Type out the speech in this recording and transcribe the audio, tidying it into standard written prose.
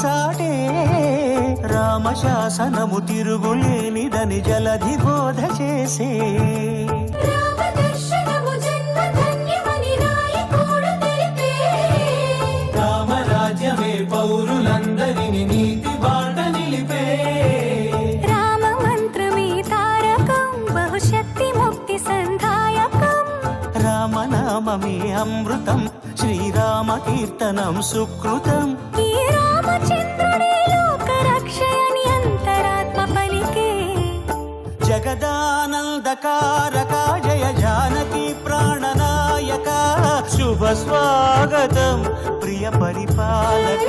చాటే రామశాసనము తిరుగులేనిదని జలధి బోధ చేసే రామరాజ్యమే పౌరులందరిని నీతి బాట నిలిపే రామ మంత్రమే తారకం బహుశక్తి ముక్తి సంధాయకం రామనామమే అమృతం శ్రీరామ కీర్తనం సుకృతం ఈ రామచంద్రుడే లోక రక్షయని అంతరాత్మ పలికే జగదానందకారక జయ జానకి ప్రాణనాయక శుభ స్వాగతం ప్రియ పరిపాలక